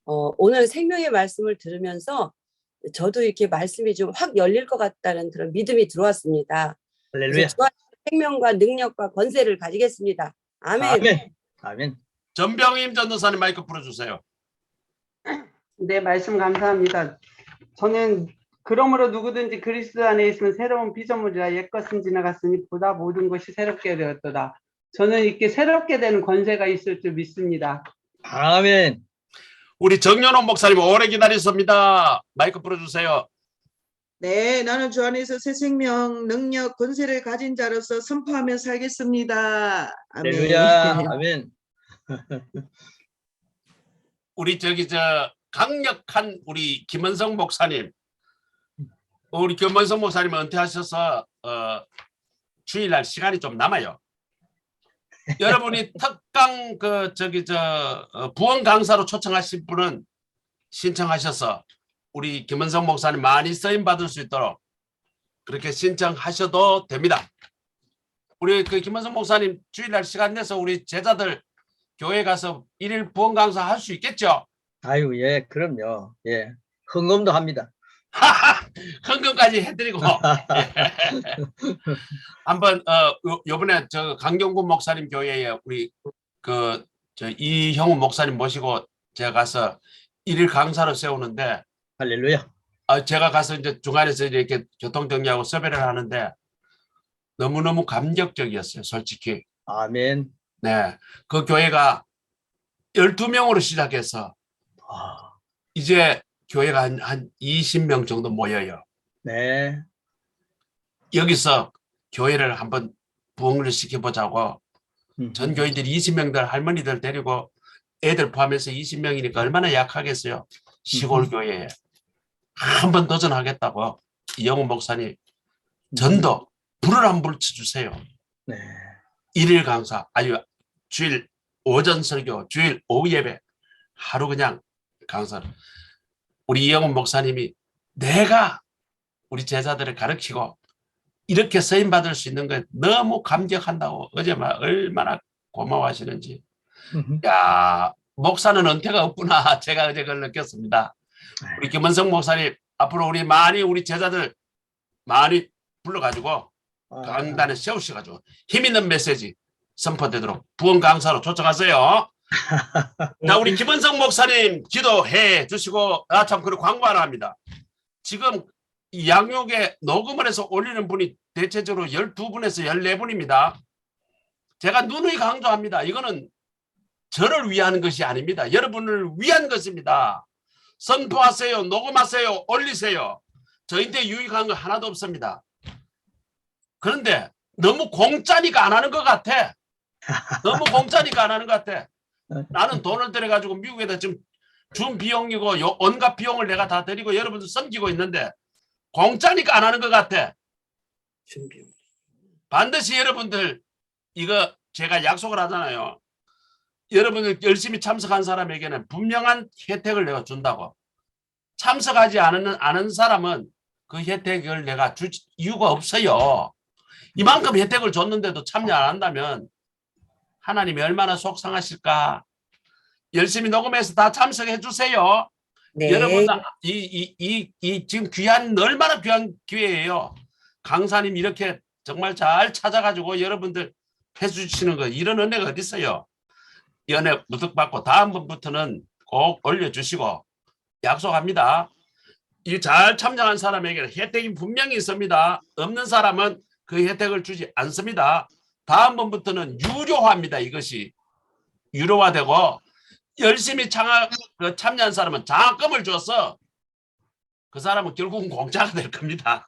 오늘 생명의 말씀을 들으면서 저도 이렇게 말씀이 좀 확 열릴 것 같다는 그런 믿음이 들어왔습니다. 할렐루야. 생명과 능력과 권세를 가지겠습니다. 아멘. 아멘. 아멘. 전병임 전도사님 마이크 풀어주세요. 네, 말씀 감사합니다. 저는 그러므로 누구든지 그리스도 안에 있으면 새로운 피조물이라 옛것은 지나갔으니 보다 모든 것이 새롭게 되었도다. 저는 이렇게 새롭게 되는 권세가 있을 줄 믿습니다. 아멘. 우리 정연원 목사님 오래 기다렸습니다. 마이크 풀어주세요. 네, 나는 주 안에서 새 생명, 능력, 권세를 가진 자로서 선포하며 살겠습니다. 아멘. 할렐루야. 아멘. 우리 강력한 우리 김은성 목사님. 우리 김은성 목사님 은퇴하셔서 주일날 시간이 좀 남아요. 여러분이 특강 부원 강사로 초청하신 분은 신청하셔서 우리 김은성 목사님 많이 쓰임 받을 수 있도록 그렇게 신청하셔도 됩니다. 우리 김은성 목사님 주일날 시간 내서 우리 제자들 교회 가서 일일 부원 강사 할 수 있겠죠? 아유, 예, 그럼요. 예, 헌금도 합니다. 헌금까지 해드리고 한번 요번에 강경구 목사님 교회에 우리 이형우 목사님 모시고 제가 가서 일일 강사로 세우는데 할렐루야. 제가 가서 이제 중간에서 이렇게 교통 정리하고 서배를 하는데 너무너무 감격적이었어요, 솔직히. 아멘. 네, 그 교회가 12명으로 시작해서 이제 교회가 한 20명 정도 모여요. 네. 여기서 교회를 한번 부흥을 시켜보자고 전 교인들이 20명들 할머니들 데리고 애들 포함해서 20명이니까 얼마나 약하겠어요. 시골 교회에. 한번 도전하겠다고 이영훈 목사님 전도 불을 한번 붙여주세요. 네. 일일 강사, 아니 주일 오전 설교, 주일 오후 예배 하루 그냥 강사를. 우리 이영훈 목사님이 내가 우리 제자들을 가르치고 이렇게 쓰임 받을 수 있는 거 너무 감격한다고 어제 막 얼마나 고마워하시는지. 야, 목사는 은퇴가 없구나. 제가 어제 그걸 느꼈습니다. 우리 김은성 목사님 앞으로 우리 제자들 많이 불러가지고 강단에 세우셔가지고 힘 있는 메시지 선포되도록 부흥 강사로 초청하세요. 자, 우리 김은성 목사님 기도해 주시고 그리고 광고 하나 합니다. 지금 양육에 녹음을 해서 올리는 분이 대체적으로 12분에서 14분입니다. 제가 누누이 강조합니다. 이거는 저를 위한 것이 아닙니다. 여러분을 위한 것입니다. 선포하세요. 녹음하세요. 올리세요. 저희한테 유익한 거 하나도 없습니다. 그런데 너무 공짜니까 안 하는 것 같아. 너무 공짜니까 안 하는 것 같아. 나는 돈을 들여가지고 미국에다 지금 준 비용이고 온갖 비용을 내가 다 드리고 여러분들 섬기고 있는데 공짜니까 안 하는 것 같아. 반드시 여러분들 이거 제가 약속을 하잖아요. 여러분들 열심히 참석한 사람에게는 분명한 혜택을 내가 준다고. 참석하지 않은 사람은 그 혜택을 내가 줄 이유가 없어요. 이만큼 혜택을 줬는데도 참여 안 한다면 하나님이 얼마나 속상하실까. 열심히 녹음해서 다 참석해 주세요. 네. 여러분 이 지금 얼마나 귀한 기회예요. 강사님 이렇게 정말 잘 찾아가지고 여러분들 해주시는 거 이런 은혜가 어디 있어요. 이 은혜 무득 받고 다음번부터는 꼭 올려주시고 약속합니다. 이 잘 참여한 사람에게는 혜택이 분명히 있습니다. 없는 사람은 그 혜택을 주지 않습니다. 다음번부터는 유료화입니다. 이것이 유료화되고 열심히 참여한 사람은 장학금을 줘서 그 사람은 결국은 공짜가 될 겁니다.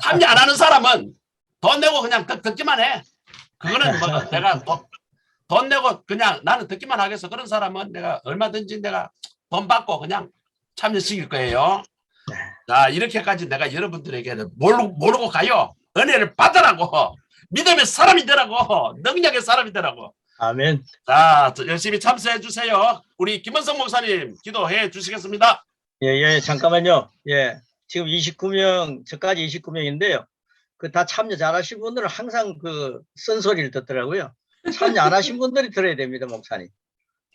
참여 안 하는 사람은 돈 내고 그냥 듣기만 해. 그거는 뭐 내가 돈 내고 그냥 나는 듣기만 하겠어. 그런 사람은 내가 얼마든지 내가 돈 받고 그냥 참여시킬 거예요. 자, 이렇게까지 내가 여러분들에게는 모르고 가요. 은혜를 받으라고. 믿음의 사람이 되라고. 능력의 사람이 되라고. 아멘. 자, 열심히 참석해 주세요. 우리 김원성 목사님 기도해 주시겠습니다. 예, 잠깐만요. 예, 지금 29명, 저까지 29명인데요. 그 다 참여 잘하신 분들은 항상 그 쓴소리를 듣더라고요. 참여 안 하신 분들이 들어야 됩니다, 목사님.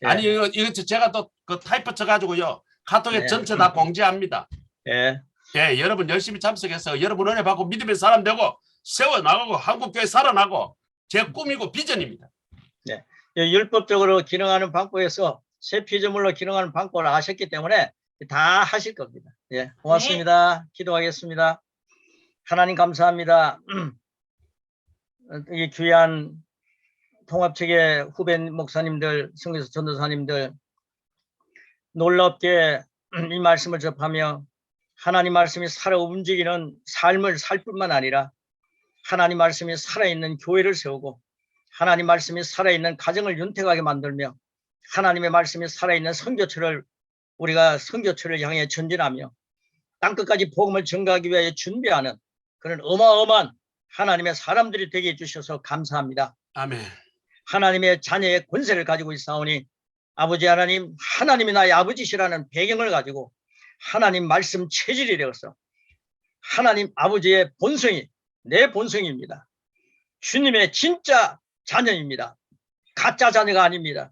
예. 아니, 이거 제가 또 그 타이프 쳐가지고요. 카톡에 네. 전체 다 공지합니다. 예. 예, 여러분 열심히 참석해서 여러분 은혜 받고 믿음의 사람 되고 세워나가고 한국교회 살아나고 제 꿈이고 비전입니다. 네. 율법적으로 기능하는 방법에서 새 피조물로 기능하는 방법을 아셨기 때문에 다 하실 겁니다. 예, 고맙습니다. 기도하겠습니다. 하나님 감사합니다. 이 귀한 통합체계 후배 목사님들, 성교사 전도사님들 놀랍게 이 말씀을 접하며 하나님 말씀이 살아 움직이는 삶을 살 뿐만 아니라 하나님 말씀이 살아있는 교회를 세우고 하나님 말씀이 살아있는 가정을 윤택하게 만들며 하나님의 말씀이 살아있는 선교처를 우리가 선교처를 향해 전진하며 땅끝까지 복음을 전가하기 위해 준비하는 그런 어마어마한 하나님의 사람들이 되게 해주셔서 감사합니다. 아멘. 하나님의 자녀의 권세를 가지고 있사오니 아버지 하나님, 하나님이 나의 아버지시라는 배경을 가지고 하나님 말씀 체질이 되어서 하나님 아버지의 본성이 내 본성입니다. 주님의 진짜 자녀입니다. 가짜 자녀가 아닙니다.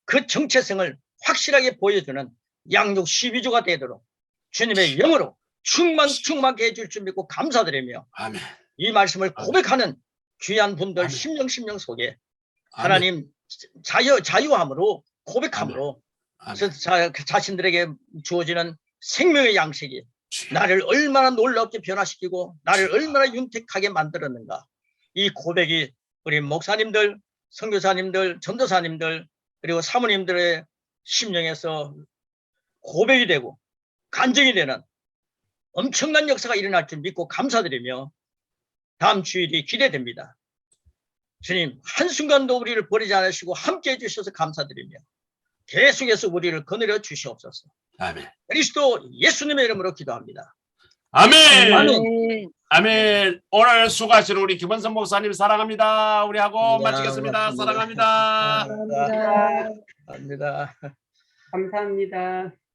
그 정체성을 확실하게 보여주는 양육 12주가 되도록 주님의 영으로 충만케 해줄 줄 믿고 감사드리며 아멘. 이 말씀을 고백하는 귀한 분들 심령 속에 하나님 자유함으로 고백함으로 자신들에게 주어지는 생명의 양식이 나를 얼마나 놀랍게 변화시키고 나를 얼마나 윤택하게 만들었는가. 이 고백이 우리 목사님들, 선교사님들, 전도사님들 그리고 사모님들의 심령에서 고백이 되고 간증이 되는 엄청난 역사가 일어날 줄 믿고 감사드리며 다음 주일이 기대됩니다. 주님 한순간도 우리를 버리지 않으시고 함께 해주셔서 감사드리며 계속해서 우리를 거느려 주시옵소서. 아멘. 그리스도 예수님의 이름으로 기도합니다. 아멘. 아멘. 아멘. 오늘 수고하신 우리 김원성 목사님 사랑합니다. 우리하고 마치겠습니다. 고맙습니다. 사랑합니다. 감사합니다. 감사합니다.